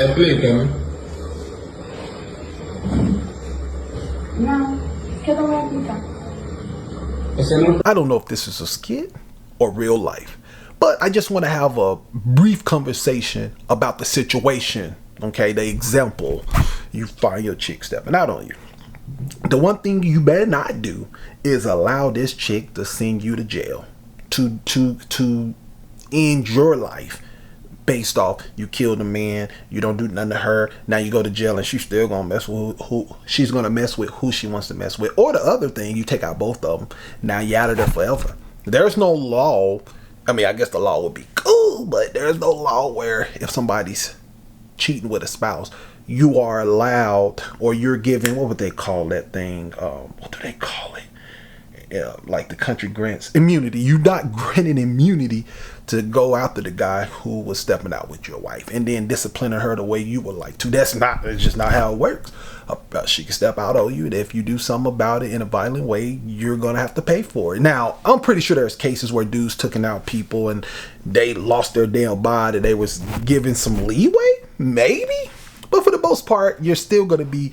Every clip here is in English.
Explícame. No, ¿qué te voy a explicar? I don't know if this is a skit or real life, but I just want to have a brief conversation about the situation. Okay, the example, you find your chick stepping out on you. The one thing you better not do is allow this chick to send you to jail, to end your life based off you killed a man, you don't do nothing to her, now you go to jail and she's still gonna mess with who she's gonna mess with who she wants to mess with. Or the other thing, you take out both of them, now you're out of there forever. There's no law. I mean, I guess the law would be cool, but there's no law where if somebody's cheating with a spouse, you are allowed, or you're given, what would they call that thing? What do they call it? Like the country grants immunity. You're not granted immunity to go after the guy who was stepping out with your wife and then disciplining her the way you would like to. It's just not how it works. She can step out on you, and if you do something about it in a violent way, you're gonna have to pay for it. Now, I'm pretty sure there's cases where dudes taking out people and they lost their damn body. They was given some leeway, maybe, but for the most part, you're still gonna be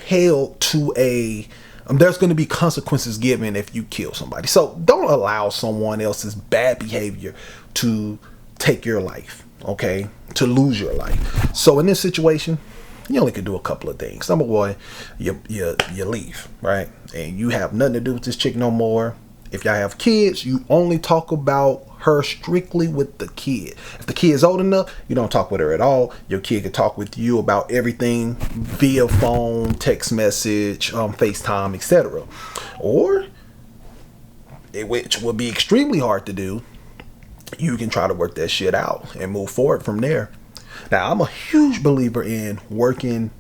held to a there's going to be consequences given if you kill somebody. So don't allow someone else's bad behavior to take your life, okay? To lose your life. So in this situation, you only can do a couple of things. Number one, you leave, right? And you have nothing to do with this chick no more. If y'all have kids, you only talk about her strictly with the kid. If the kid is old enough, you don't talk with her at all. Your kid can talk with you about everything via phone, text message, FaceTime, etc. Or, which would be extremely hard to do, you can try to work that shit out and move forward from there. Now, I'm a huge believer in working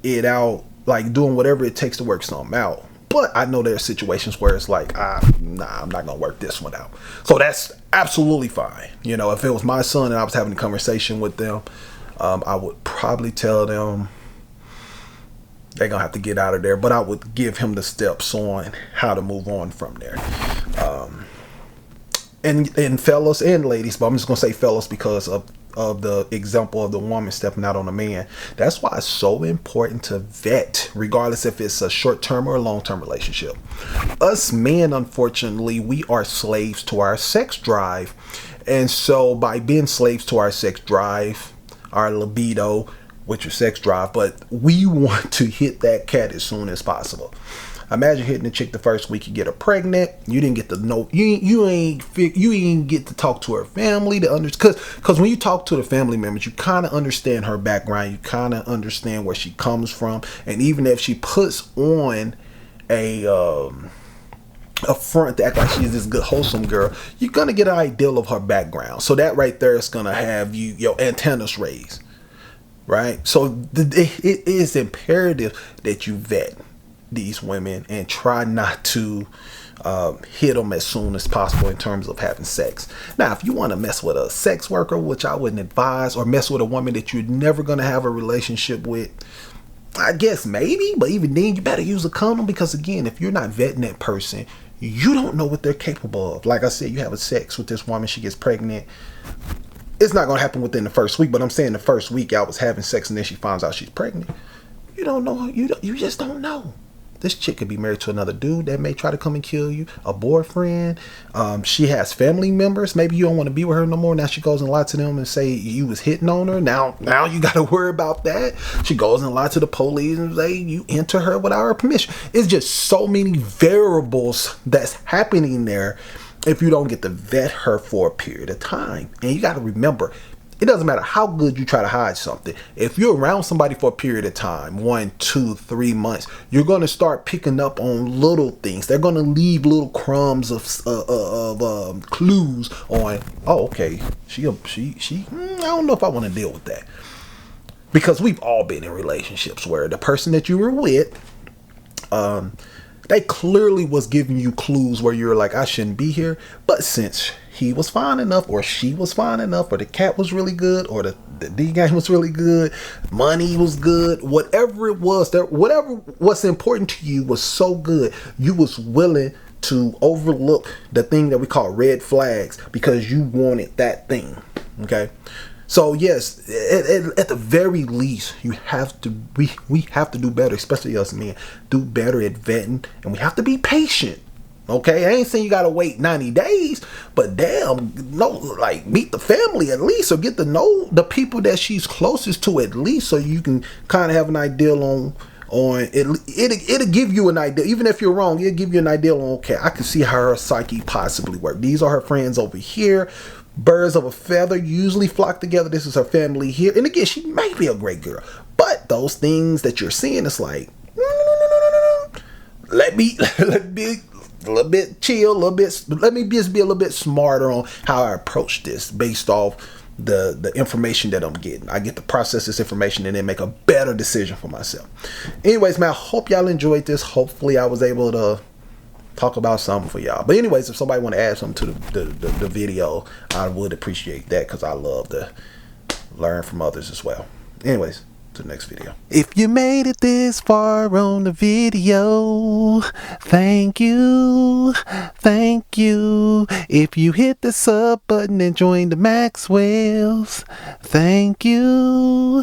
it out, like doing whatever it takes to work something out. But I know there are situations where it's like, I'm not going to work this one out. So that's absolutely fine. You know, if it was my son and I was having a conversation with them, I would probably tell them they're going to have to get out of there. But I would give him the steps on how to move on from there. And fellas and ladies, but I'm just going to say fellas because of the example of the woman stepping out on a man. That's why it's so important to vet, regardless if it's a short-term or a long-term relationship. Us men, unfortunately, we are slaves to our sex drive. And so by being slaves to our sex drive, our libido, with your sex drive, but we want to hit that cat as soon as possible. Imagine hitting a chick the first week you get her pregnant. You didn't get to know, you ain't get to talk to her family to understand, because when you talk to the family members, you kind of understand her background, you kind of understand where she comes from, and even if she puts on a front to act like she's this good wholesome girl, you're gonna get an ideal of her background. So that right there is gonna have your antennas raised, right? So it is imperative that you vet these women and try not to hit them as soon as possible in terms of having sex. Now, if you want to mess with a sex worker, which I wouldn't advise, or mess with a woman that you're never going to have a relationship with, I guess maybe, but even then you better use a condom, because again, if you're not vetting that person, you don't know what they're capable of. Like I said, you have a sex with this woman, she gets pregnant. It's not going to happen within the first week, but I'm saying the first week I was having sex and then she finds out she's pregnant. You don't know. You just don't know. This chick could be married to another dude that may try to come and kill you, a boyfriend. She has family members. Maybe you don't want to be with her no more. Now she goes and lies to them and say you was hitting on her. Now you got to worry about that. She goes and lies to the police and say you enter her without her permission. It's just so many variables that's happening there if you don't get to vet her for a period of time. And you got to remember, it doesn't matter how good you try to hide something. If you're around somebody for a period of time, 1, 2, 3 months, you're going to start picking up on little things. They're going to leave little crumbs of clues on, oh, okay, she, I don't know if I want to deal with that. Because we've all been in relationships where the person that you were with, they clearly was giving you clues where you're like, I shouldn't be here. But since he was fine enough, or she was fine enough, or the cat was really good, or the D game was really good, money was good, whatever it was, whatever what's important to you was so good, you was willing to overlook the thing that we call red flags because you wanted that thing. Okay. So yes, at the very least, you have to we have to do better, especially us men. Do better at vetting, and we have to be patient. Okay, I ain't saying you gotta wait 90 days, but damn, no, like meet the family at least, or get to know the people that she's closest to at least, so you can kind of have an idea on it. It'll give you an idea, even if you're wrong. It'll give you an idea on, okay, I can see how her psyche possibly work. These are her friends over here. Birds of a feather usually flock together. This is her family here, and again, she may be a great girl, but those things that you're seeing, it's like, let me be a little bit chill, a little bit. Let me just be a little bit smarter on how I approach this based off the information that I'm getting. I get to process this information and then make a better decision for myself. Anyways, man, I hope y'all enjoyed this. Hopefully, I was able to talk about something for y'all. But anyways, if somebody want to add something to the video, I would appreciate that, because I love to learn from others as well. Anyways, to the next video. If you made it this far on the video, thank you. If you hit the sub button and join the Maxwells, thank you.